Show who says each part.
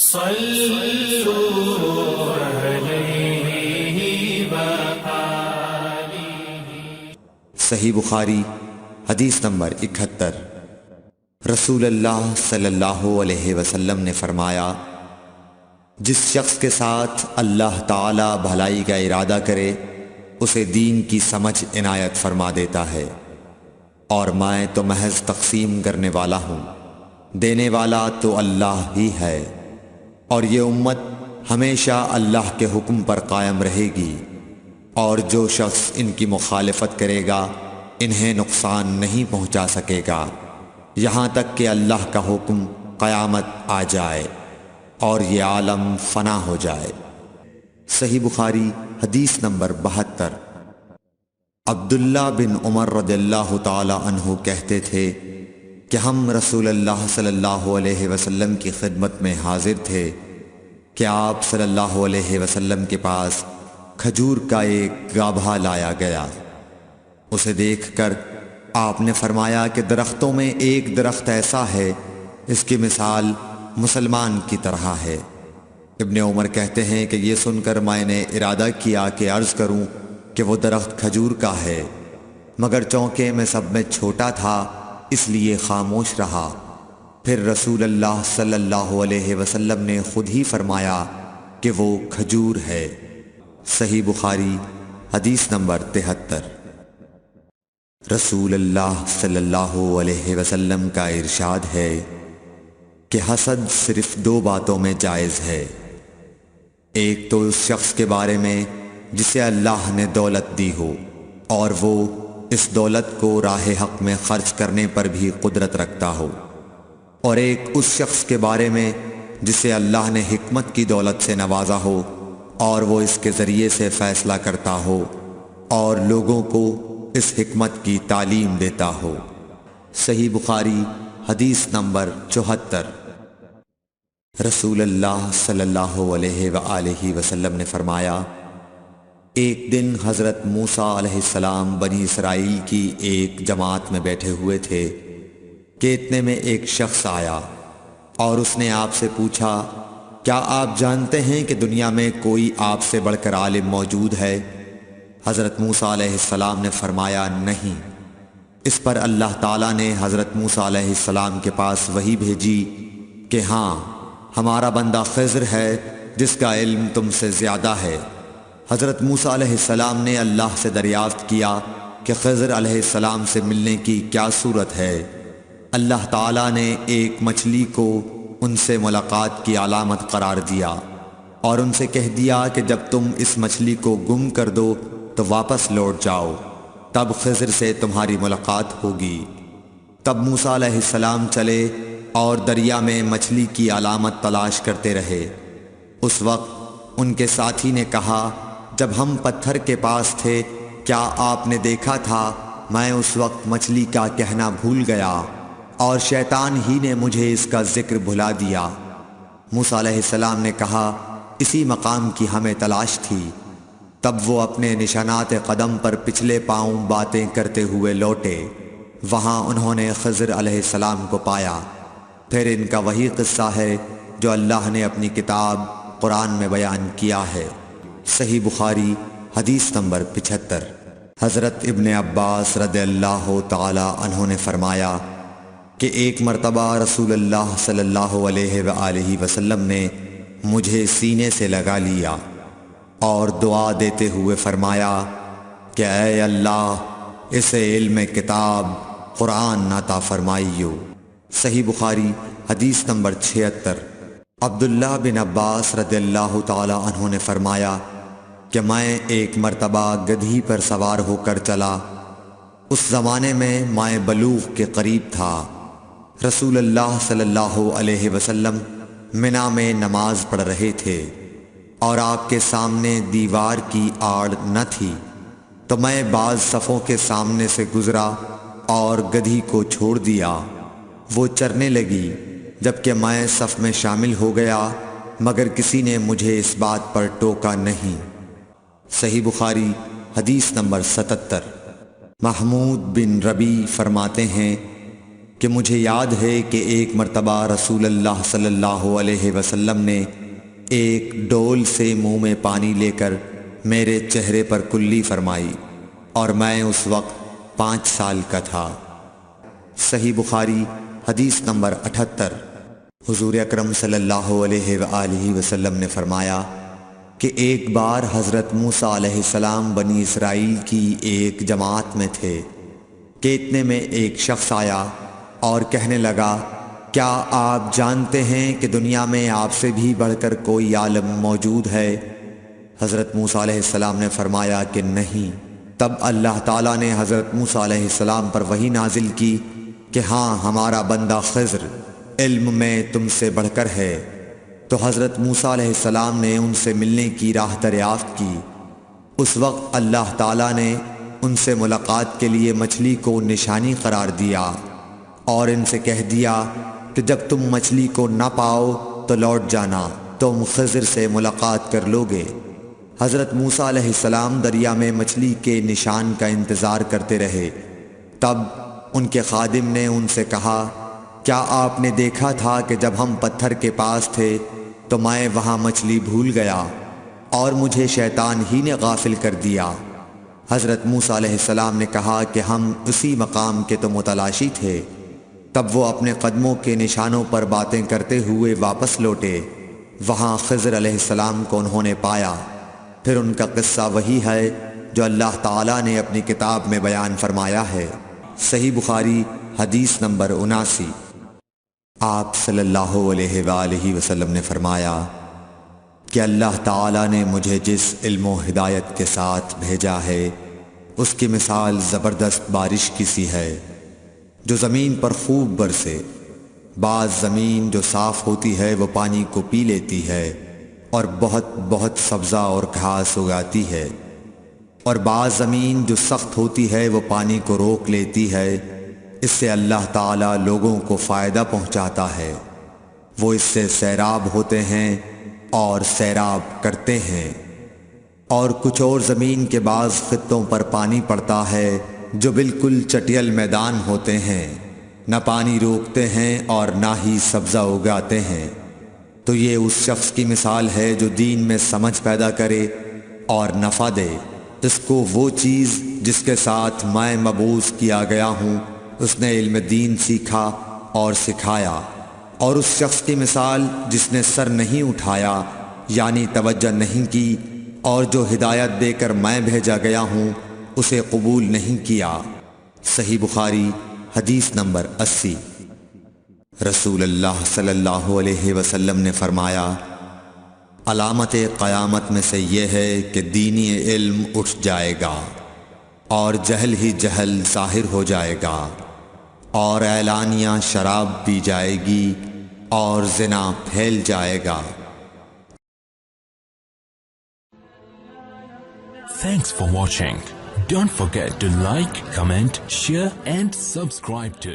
Speaker 1: صلوا علیہ وآلہ۔
Speaker 2: صحیح بخاری حدیث نمبر 71۔ رسول اللہ صلی اللہ علیہ وسلم نے فرمایا، جس شخص کے ساتھ اللہ تعالی بھلائی کا ارادہ کرے اسے دین کی سمجھ عنایت فرما دیتا ہے، اور میں تو محض تقسیم کرنے والا ہوں، دینے والا تو اللہ ہی ہے، اور یہ امت ہمیشہ اللہ کے حکم پر قائم رہے گی، اور جو شخص ان کی مخالفت کرے گا انہیں نقصان نہیں پہنچا سکے گا یہاں تک کہ اللہ کا حکم قیامت آ جائے اور یہ عالم فنا ہو جائے۔ صحیح بخاری حدیث نمبر 72۔ عبداللہ بن عمر رضی اللہ تعالی عنہ کہتے تھے کہ ہم رسول اللہ صلی اللہ علیہ وسلم کی خدمت میں حاضر تھے کہ آپ صلی اللہ علیہ وسلم کے پاس کھجور کا ایک گابھا لایا گیا۔ اسے دیکھ کر آپ نے فرمایا کہ درختوں میں ایک درخت ایسا ہے اس کی مثال مسلمان کی طرح ہے۔ ابن عمر کہتے ہیں کہ یہ سن کر میں نے ارادہ کیا کہ عرض کروں کہ وہ درخت کھجور کا ہے، مگر چونکہ میں سب میں چھوٹا تھا اس لیے خاموش رہا۔ پھر رسول اللہ صلی اللہ علیہ وسلم نے خود ہی فرمایا کہ وہ کھجور ہے۔ صحیح بخاری حدیث نمبر 73۔ رسول اللہ صلی اللہ علیہ وسلم کا ارشاد ہے کہ حسد صرف 2 باتوں میں جائز ہے، ایک تو اس شخص کے بارے میں جسے اللہ نے دولت دی ہو اور وہ اس دولت کو راہ حق میں خرچ کرنے پر بھی قدرت رکھتا ہو، اور ایک اس شخص کے بارے میں جسے اللہ نے حکمت کی دولت سے نوازا ہو اور وہ اس کے ذریعے سے فیصلہ کرتا ہو اور لوگوں کو اس حکمت کی تعلیم دیتا ہو۔ صحیح بخاری حدیث نمبر 74۔ رسول اللہ صلی اللہ علیہ وآلہ وسلم نے فرمایا، ایک دن حضرت موسیٰ علیہ السلام بنی اسرائیل کی ایک جماعت میں بیٹھے ہوئے تھے کہ اتنے میں ایک شخص آیا اور اس نے آپ سے پوچھا، کیا آپ جانتے ہیں کہ دنیا میں کوئی آپ سے بڑھ کر عالم موجود ہے؟ حضرت موسیٰ علیہ السلام نے فرمایا، نہیں۔ اس پر اللہ تعالیٰ نے حضرت موسیٰ علیہ السلام کے پاس وحی بھیجی کہ ہاں، ہمارا بندہ خضر ہے جس کا علم تم سے زیادہ ہے۔ حضرت موسیٰ علیہ السلام نے اللہ سے دریافت کیا کہ خضر علیہ السلام سے ملنے کی کیا صورت ہے؟ اللہ تعالیٰ نے ایک مچھلی کو ان سے ملاقات کی علامت قرار دیا اور ان سے کہہ دیا کہ جب تم اس مچھلی کو گم کر دو تو واپس لوٹ جاؤ، تب خضر سے تمہاری ملاقات ہوگی۔ تب موسیٰ علیہ السلام چلے اور دریا میں مچھلی کی علامت تلاش کرتے رہے۔ اس وقت ان کے ساتھی نے کہا، جب ہم پتھر کے پاس تھے کیا آپ نے دیکھا تھا؟ میں اس وقت مچھلی کا کہنا بھول گیا اور شیطان ہی نے مجھے اس کا ذکر بھلا دیا۔ موسیٰ علیہ السلام نے کہا، اسی مقام کی ہمیں تلاش تھی۔ تب وہ اپنے نشانات قدم پر پچھلے پاؤں باتیں کرتے ہوئے لوٹے، وہاں انہوں نے خضر علیہ السلام کو پایا۔ پھر ان کا وہی قصہ ہے جو اللہ نے اپنی کتاب قرآن میں بیان کیا ہے۔ صحیح بخاری حدیث نمبر 75۔ حضرت ابن عباس رضی اللہ تعالی عنہ نے فرمایا کہ ایک مرتبہ رسول اللہ صلی اللہ علیہ وآلہ وسلم نے مجھے سینے سے لگا لیا اور دعا دیتے ہوئے فرمایا کہ اے اللہ، اسے علم کتاب قرآن عطا فرمائیو۔ صحیح بخاری حدیث نمبر 76۔ عبداللہ بن عباس رضی اللہ تعالی عنہ نے فرمایا کہ میں ایک مرتبہ گدھی پر سوار ہو کر چلا۔ اس زمانے میں میں بلوغ کے قریب تھا۔ رسول اللہ صلی اللہ علیہ وسلم منی میں نماز پڑھ رہے تھے اور آپ کے سامنے دیوار کی آڑ نہ تھی، تو میں بعض صفوں کے سامنے سے گزرا اور گدھی کو چھوڑ دیا۔ وہ چرنے لگی، جبکہ میں صف میں شامل ہو گیا، مگر کسی نے مجھے اس بات پر ٹوکا نہیں۔ صحیح بخاری حدیث نمبر 77۔ محمود بن ربی فرماتے ہیں کہ کہ مجھے یاد ہے کہ ایک مرتبہ رسول اللہ صلی اللہ علیہ وسلم نے ایک ڈول سے منہ میں پانی لے کر میرے چہرے پر کلی فرمائی اور میں اس وقت 5 سال کا تھا۔ صحیح بخاری حدیث نمبر 78۔ حضور اکرم صلی اللہ علیہ وآلہ وسلم نے فرمایا کہ ایک بار حضرت موسیٰ علیہ السلام بنی اسرائیل کی ایک جماعت میں تھے کہ اتنے میں ایک شخص آیا اور کہنے لگا، کیا آپ جانتے ہیں کہ دنیا میں آپ سے بھی بڑھ کر کوئی عالم موجود ہے؟ حضرت موسیٰ علیہ السلام نے فرمایا کہ نہیں۔ تب اللہ تعالیٰ نے حضرت موسیٰ علیہ السلام پر وحی نازل کی کہ ہاں، ہمارا بندہ خضر علم میں تم سے بڑھ کر ہے۔ تو حضرت موسیٰ علیہ السلام نے ان سے ملنے کی راہ دریافت کی۔ اس وقت اللہ تعالیٰ نے ان سے ملاقات کے لیے مچھلی کو نشانی قرار دیا اور ان سے کہہ دیا کہ جب تم مچھلی کو نہ پاؤ تو لوٹ جانا، تم خضر سے ملاقات کر لوگے۔ حضرت موسیٰ علیہ السلام دریا میں مچھلی کے نشان کا انتظار کرتے رہے۔ تب ان کے خادم نے ان سے کہا، کیا آپ نے دیکھا تھا کہ جب ہم پتھر کے پاس تھے تو میں وہاں مچھلی بھول گیا اور مجھے شیطان ہی نے غافل کر دیا؟ حضرت موسیٰ علیہ السلام نے کہا کہ ہم اسی مقام کے تو متلاشی تھے۔ تب وہ اپنے قدموں کے نشانوں پر باتیں کرتے ہوئے واپس لوٹے۔ وہاں خضر علیہ السلام کو انہوں نے پایا۔ پھر ان کا قصہ وہی ہے جو اللہ تعالیٰ نے اپنی کتاب میں بیان فرمایا ہے۔ صحیح بخاری حدیث نمبر 79۔ آپ صلی اللہ علیہ وآلہ وسلم نے فرمایا کہ اللہ تعالیٰ نے مجھے جس علم و ہدایت کے ساتھ بھیجا ہے اس کی مثال زبردست بارش کی سی ہے جو زمین پر خوب برسے۔ بعض زمین جو صاف ہوتی ہے وہ پانی کو پی لیتی ہے اور بہت سبزہ اور گھاس اگاتی ہے، اور بعض زمین جو سخت ہوتی ہے وہ پانی کو روک لیتی ہے۔ اس سے اللہ تعالیٰ لوگوں کو فائدہ پہنچاتا ہے، وہ اس سے سیراب ہوتے ہیں اور سیراب کرتے ہیں۔ اور کچھ اور زمین کے بعض خطوں پر پانی پڑتا ہے جو بالکل چٹیل میدان ہوتے ہیں، نہ پانی روکتے ہیں اور نہ ہی سبزہ اگاتے ہیں۔ تو یہ اس شخص کی مثال ہے جو دین میں سمجھ پیدا کرے اور نفع دے۔ اس کو وہ چیز جس کے ساتھ میں مبعوث کیا گیا ہوں اس نے علم دین سیکھا اور سکھایا، اور اس شخص کی مثال جس نے سر نہیں اٹھایا یعنی توجہ نہیں کی، اور جو ہدایت دے کر میں بھیجا گیا ہوں اسے قبول نہیں کیا۔ صحیح بخاری حدیث نمبر 80۔ رسول اللہ صلی اللہ علیہ وسلم نے فرمایا، علامت قیامت میں سے یہ ہے کہ دینی علم اٹھ جائے گا اور جہل ہی جہل ظاہر ہو جائے گا، اور اعلانیہ شراب پی جائے گی اور زنا پھیل جائے گا۔
Speaker 1: Thanks for watching. Don't forget to like, comment, share and subscribe to